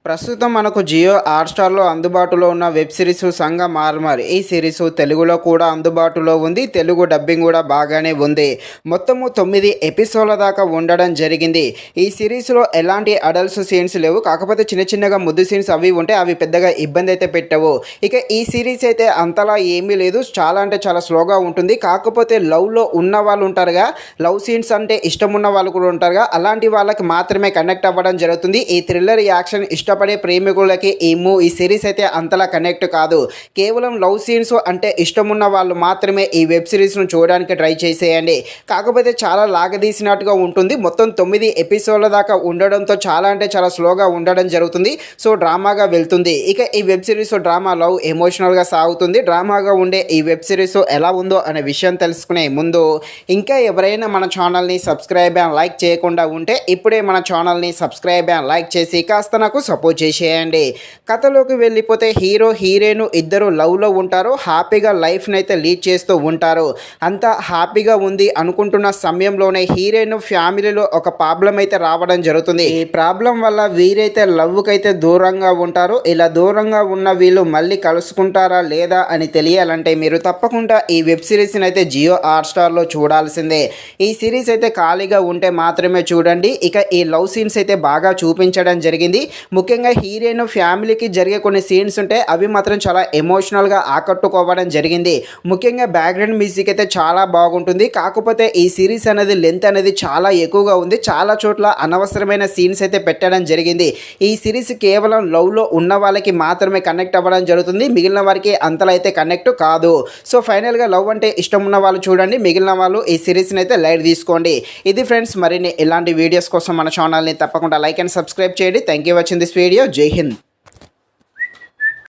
ప్రస్తుతం మనకు జియో హాట్‌స్టార్‌లో అందుబాటులో ఉన్న వెబ్ సిరీస్ 'సంగమార్మర్'. ఈ సిరీస్ తెలుగులో కూడా అందుబాటులో ఉంది. తెలుగు డబ్బింగ్ కూడా బాగానే ఉంది. మొత్తము 9 ఎపిసోడ్ల దాకా ఉండడం జరిగింది. ఈ సిరీస్‌లో ఎలాంటి అడల్ట్స్ సీన్స్ లేవు. కాకపోతే చిన్న చిన్నగా ముద్దు సీన్స్ అవి ఉంటే అవి పెద్దగా ఇబ్బంది అయితే పెట్టవు. ఇక ఈ సిరీస్ అయితే అంతలా ఏమీ లేదు. చాలా అంటే చాలా స్లోగా ఉంటుంది. కాకపోతే లవ్‌లో ఉన్న వాళ్ళు ఉంటారుగా, లవ్ సీన్స్ అంటే ఇష్టం ఉన్న వాళ్ళు కూడా ఉంటారుగా, అలాంటి వాళ్ళకి మాత్రమే కనెక్ట్ అవ్వడం జరుగుతుంది. ఈ థ్రిల్లర్ యాక్షన్ ఇష్టపడే ప్రేమికులకి ఈ సిరీస్ అయితే అంతలా కనెక్ట్ కాదు. కేవలం లవ్ సీన్స్ అంటే ఇష్టమున్న వాళ్ళు మాత్రమే ఈ వెబ్ సిరీస్ను చూడడానికి ట్రై చేసేయండి. కాకపోతే చాలా లాగదీసినట్టుగా ఉంటుంది. మొత్తం 9 ఎపిసోడ్ల దాకా ఉండడంతో చాలా అంటే చాలా స్లోగా ఉండడం జరుగుతుంది. సో డ్రామాగా వెళ్తుంది. ఇక ఈ వెబ్ సిరీస్ డ్రామా లవ్ ఎమోషనల్గా సాగుతుంది. డ్రామాగా ఉండే ఈ వెబ్ సిరీస్ ఎలా ఉందో అనే విషయం తెలుసుకునే ముందు ఇంకా ఎవరైనా మన ఛానల్ని సబ్స్క్రైబ్ అండ్ లైక్ చేయకుండా ఉంటే ఇప్పుడే మన ఛానల్ని సబ్స్క్రైబ్ అండ్ లైక్ చేసి కాస్త నాకు సపోర్ట్ చేసేయండి. కథలోకి వెళ్ళిపోతే హీరో హీరోయిన్ ఇద్దరు లవ్లో ఉంటారు. హ్యాపీగా లైఫ్ని అయితే లీడ్ చేస్తూ ఉంటారు. అంతా హ్యాపీగా ఉంది అనుకుంటున్న సమయంలోనే హీరోయిన్ ఫ్యామిలీలో ఒక ప్రాబ్లం అయితే రావడం జరుగుతుంది. ఈ ప్రాబ్లం వల్ల వీరైతే లవ్కి అయితే దూరంగా ఉంటారు. ఇలా దూరంగా ఉన్న వీళ్ళు మళ్ళీ కలుసుకుంటారా లేదా అని తెలియాలంటే మీరు తప్పకుండా ఈ వెబ్ సిరీస్ని అయితే జియో హాట్‌స్టార్‌లో చూడాల్సిందే. ఈ సిరీస్ అయితే ఖాళీగా ఉంటే మాత్రమే చూడండి. ఇక ఈ లవ్ సీన్స్ అయితే బాగా చూపించడం జరిగింది. ముఖ్యంగా హీరోయిన్ ఫ్యామిలీకి జరిగే కొన్ని సీన్స్ ఉంటాయి, అవి మాత్రం చాలా ఎమోషనల్గా ఆకట్టుకోవడం జరిగింది. ముఖ్యంగా బ్యాక్గ్రౌండ్ మ్యూజిక్ అయితే చాలా బాగుంటుంది. కాకపోతే ఈ సిరీస్ అనేది లెంత్ అనేది చాలా ఎక్కువగా ఉంది. చాలా చోట్ల అనవసరమైన సీన్స్ అయితే పెట్టడం జరిగింది. ఈ సిరీస్ కేవలం లవ్లో ఉన్న వాళ్ళకి మాత్రమే కనెక్ట్ అవ్వడం జరుగుతుంది. మిగిలిన వారికి అంతలా అయితే కనెక్ట్ కాదు. సో ఫైనల్గా లవ్ అంటే ఇష్టం ఉన్న వాళ్ళు చూడండి, మిగిలిన వాళ్ళు ఈ సిరీస్ని అయితే లైట్ తీసుకోండి. ఇది ఫ్రెండ్స్, మరిన్ని ఇలాంటి వీడియోస్ కోసం మన ఛానల్ని తప్పకుండా లైక్ అండ్ సబ్స్క్రైబ్ చేయండి. Thank you watching this video. జై హింద్.